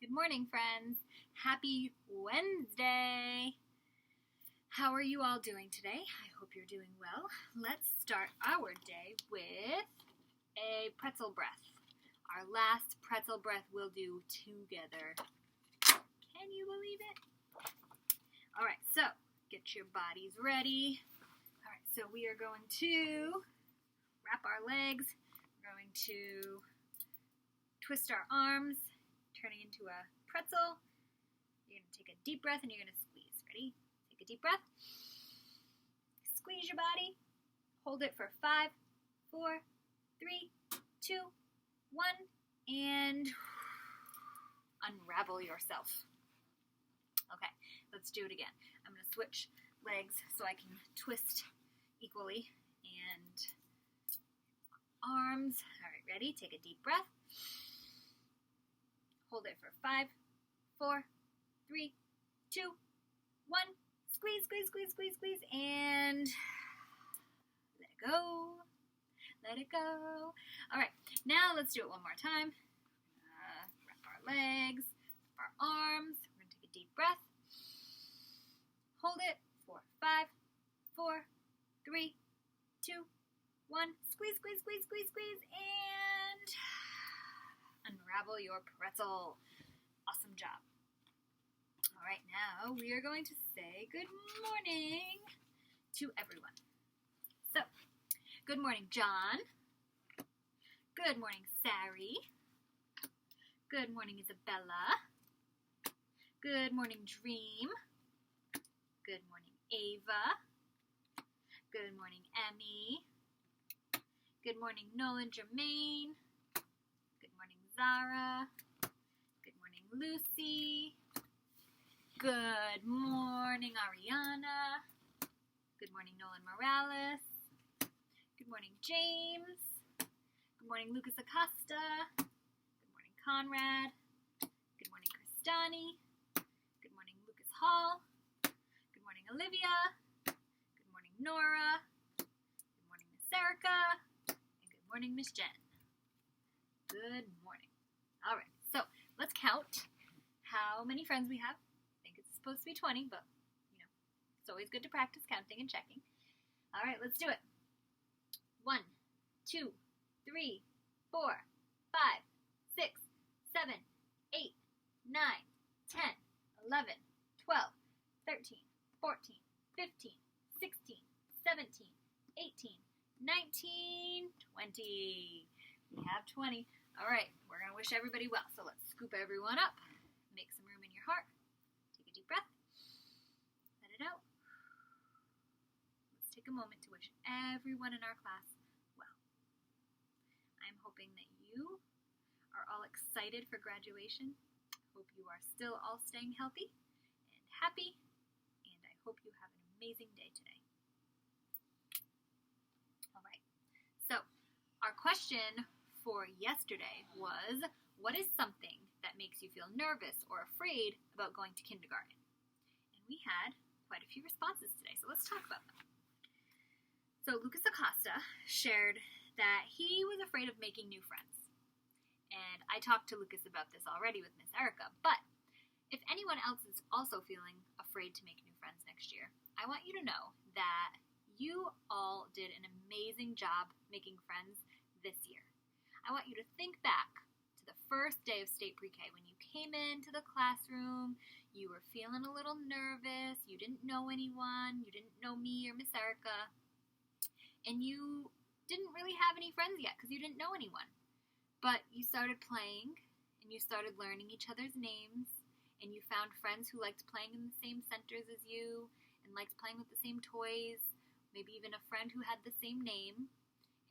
Good morning, friends. Happy Wednesday. How are you all doing today? I hope you're doing well. Let's start our day with a pretzel breath. Our last pretzel breath we'll do together. Can you believe it? All right, so get your bodies ready. All right, so we are going to wrap our legs. We're going to twist our arms, turning into a pretzel. You're going to take a deep breath and you're going to squeeze. Ready? Take a deep breath. Squeeze your body. Hold it for 5, 4, 3, 2, 1, and unravel yourself. Okay, let's do it again. I'm going to switch legs so I can twist equally. And arms. All right, ready? Take a deep breath. Hold it for 5, 4, 3, 2, 1. Squeeze, squeeze, squeeze, squeeze, squeeze, and let it go. Let it go. All right, now let's do it one more time. Wrap our legs, our arms. We're going to take a deep breath. Hold it for 5, 4, 3, 2, 1. Squeeze, squeeze, squeeze, squeeze, squeeze, and unravel your pretzel. Awesome job. All right, now we are going to say good morning to everyone. So, good morning, John. Good morning, Sari. Good morning, Isabella. Good morning, Dream. Good morning, Ava. Good morning, Emmy. Good morning, Nolan Jermaine. Good morning, Zara. Good morning, Lucy. Good morning, Ariana. Good morning, Nolan Morales. Good morning, James. Good morning, Lucas Acosta. Good morning, Conrad. Good morning, Kristani. Good morning, Lucas Hall. Good morning, Olivia. Good morning, Nora. Good morning, Miss Erica. And good morning, Miss Jen. Good morning. All right, so let's count how many friends we have. I think it's supposed to be 20, but, it's always good to practice counting and checking. All right, let's do it. 1, 2, 3, 4, 5, 6, 7, 8, 9, 10, 11, 12, 13, 14, 15, 16, 17, 18, 19, 20. We have 20. All right, we're going to wish everybody well. So let's scoop everyone up. Make some room in your heart. Take a deep breath. Let it out. Let's take a moment to wish everyone in our class well. I'm hoping that you are all excited for graduation. Hope you are still all staying healthy and happy. And I hope you have an amazing day today. All right. So our question for yesterday was, what is something that makes you feel nervous or afraid about going to kindergarten? And we had quite a few responses today, so let's talk about them. So Lucas Acosta shared that he was afraid of making new friends. And I talked to Lucas about this already with Miss Erica, but if anyone else is also feeling afraid to make new friends next year, I want you to know that you all did an amazing job making friends this year. I want you to think back to the first day of state pre-K when you came into the classroom, you were feeling a little nervous, you didn't know anyone, you didn't know me or Miss Erica, and you didn't really have any friends yet because you didn't know anyone. But you started playing, and you started learning each other's names, and you found friends who liked playing in the same centers as you, and liked playing with the same toys, maybe even a friend who had the same name,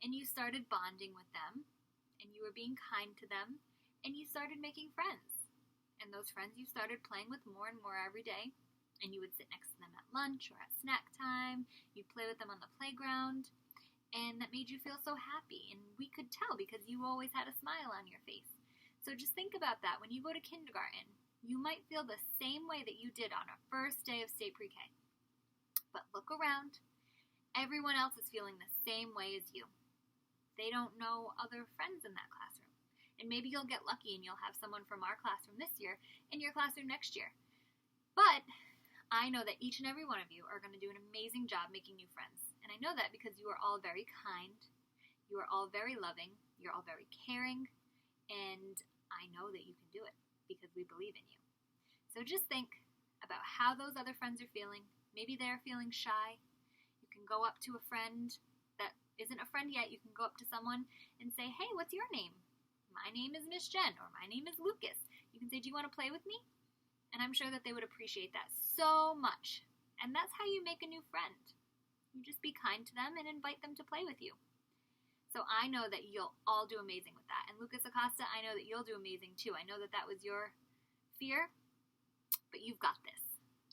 and you started bonding with them, and you were being kind to them, and you started making friends. And those friends you started playing with more and more every day, and you would sit next to them at lunch or at snack time, you'd play with them on the playground, and that made you feel so happy, and we could tell because you always had a smile on your face. So just think about that. When you go to kindergarten, you might feel the same way that you did on our first day of state pre-K. But look around. Everyone else is feeling the same way as you. They don't know other friends in that classroom. And maybe you'll get lucky and you'll have someone from our classroom this year in your classroom next year. But I know that each and every one of you are going to do an amazing job making new friends. And I know that because you are all very kind, you are all very loving, you're all very caring, and I know that you can do it because we believe in you. So just think about how those other friends are feeling. Maybe they're feeling shy. You can go up to a friend that isn't a friend yet. You can go up to someone and say, hey, what's your name? My name is Miss Jen, or my name is Lucas. You can say, do you want to play with me? And I'm sure that they would appreciate that so much. And that's how you make a new friend. You just be kind to them and invite them to play with you. So I know that you'll all do amazing with that. And Lucas Acosta, I know that you'll do amazing too. I know that that was your fear, but you've got this.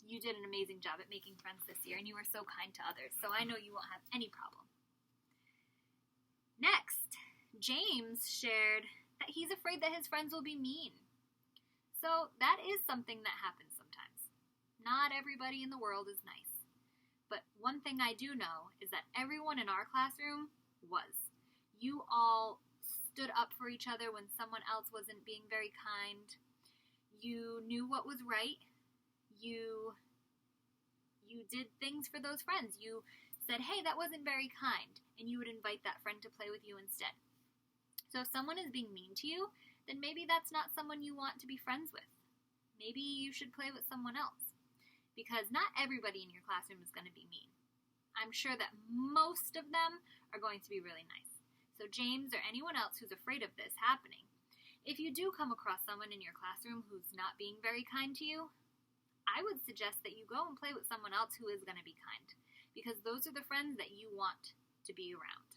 You did an amazing job at making friends this year, and you were so kind to others. So I know you won't have any problem. Next, James shared that he's afraid that his friends will be mean. So that is something that happens sometimes. Not everybody in the world is nice. But one thing I do know is that everyone in our classroom was. You all stood up for each other when someone else wasn't being very kind. You knew what was right. You did things for those friends. You said, hey, that wasn't very kind. And you would invite that friend to play with you instead. So if someone is being mean to you, then maybe that's not someone you want to be friends with. Maybe you should play with someone else. Because not everybody in your classroom is going to be mean. I'm sure that most of them are going to be really nice. So James or anyone else who's afraid of this happening, if you do come across someone in your classroom who's not being very kind to you, I would suggest that you go and play with someone else who is going to be kind. Because those are the friends that you want to be around.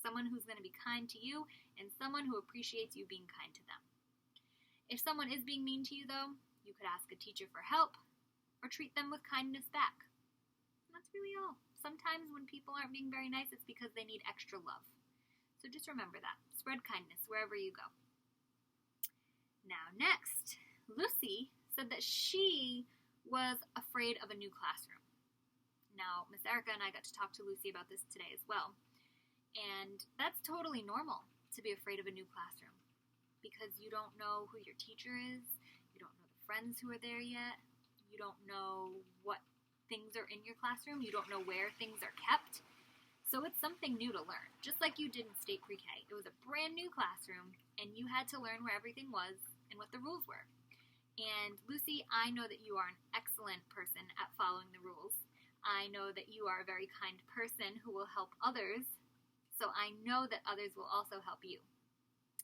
Someone who's going to be kind to you, and someone who appreciates you being kind to them. If someone is being mean to you, though, you could ask a teacher for help, or treat them with kindness back. And that's really all. Sometimes when people aren't being very nice, it's because they need extra love. So just remember that. Spread kindness wherever you go. Now next, Lucy said that she was afraid of a new classroom. Now, Miss Erica and I got to talk to Lucy about this today as well. And that's totally normal to be afraid of a new classroom because you don't know who your teacher is, you don't know the friends who are there yet, you don't know what things are in your classroom, you don't know where things are kept. So it's something new to learn, just like you did in state pre-K. It was a brand new classroom, and you had to learn where everything was and what the rules were. And Lucy, I know that you are an excellent person at following the rules. I know that you are a very kind person who will help others. So I know that others will also help you.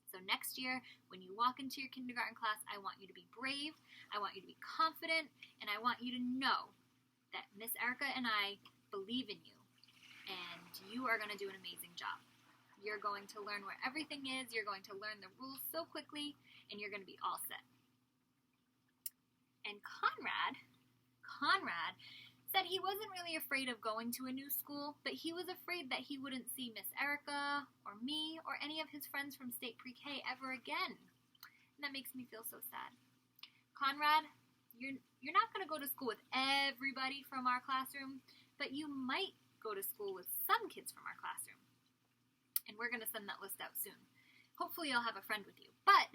So next year, when you walk into your kindergarten class, I want you to be brave, I want you to be confident, and I want you to know that Miss Erica and I believe in you, and you are going to do an amazing job. You're going to learn where everything is, you're going to learn the rules so quickly, and you're going to be all set. And Conrad said he wasn't really afraid of going to a new school, but he was afraid that he wouldn't see Miss Erica or me or any of his friends from state pre-K ever again. And that makes me feel so sad. Conrad, you're not going to go to school with everybody from our classroom, but you might go to school with some kids from our classroom. And we're going to send that list out soon. Hopefully you'll have a friend with you. But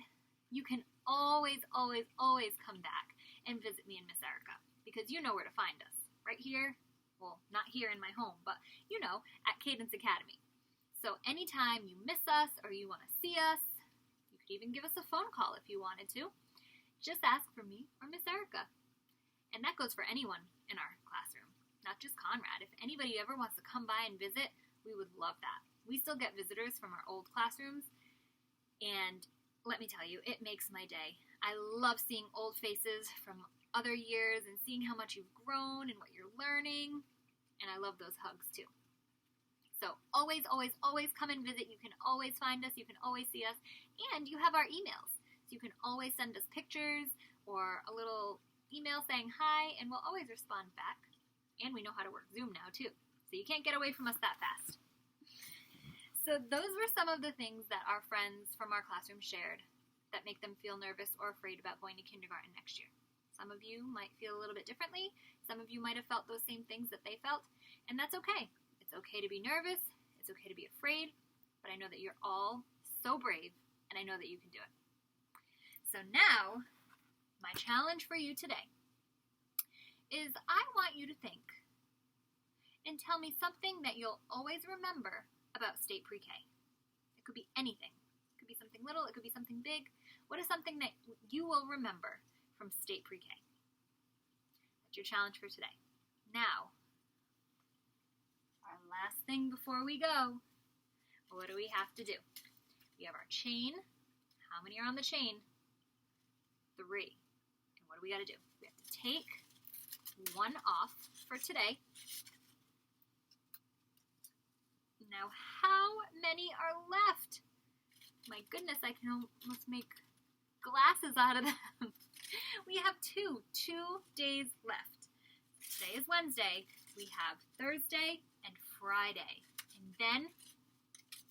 you can always, always, always come back and visit me and Miss Erica because you know where to find us. Right here, well, not here in my home, but you know, at Cadence Academy. So anytime you miss us or you want to see us, you could even give us a phone call if you wanted to. Just ask for me or Miss Erica. And that goes for anyone in our classroom, not just Conrad. If anybody ever wants to come by and visit, we would love that. We still get visitors from our old classrooms, and let me tell you, it makes my day. I love seeing old faces from other years and seeing how much you've grown and what you're learning. And I love those hugs too. So always, always, always come and visit. You can always find us. You can always see us. And you have our emails. So you can always send us pictures or a little email saying hi, and we'll always respond back. And we know how to work Zoom now too. So you can't get away from us that fast. So those were some of the things that our friends from our classroom shared that make them feel nervous or afraid about going to kindergarten next year. Some of you might feel a little bit differently. Some of you might have felt those same things that they felt, and that's okay. It's okay to be nervous. It's okay to be afraid, but I know that you're all so brave, and I know that you can do it. So now, my challenge for you today is I want you to think and tell me something that you'll always remember about state pre-K. It could be anything. It could be something little, it could be something big. What is something that you will remember from state pre-K? That's your challenge for today. Now, our last thing before we go, what do we have to do? We have our chain. How many are on the chain? 3. And what do we got to do? We have to take 1 off for today. Now, how many are left? My goodness, I can almost make glasses out of them. We have 2 days left. Today is Wednesday. We have Thursday and Friday. And then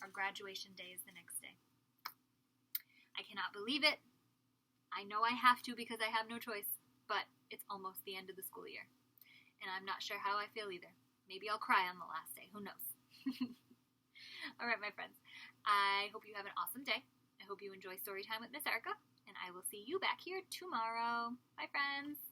our graduation day is the next day. I cannot believe it. I know I have to because I have no choice, but it's almost the end of the school year. And I'm not sure how I feel either. Maybe I'll cry on the last day. Who knows? All right, my friends. I hope you have an awesome day. I hope you enjoy Storytime with Miss Erica, and I will see you back here tomorrow. Bye, friends.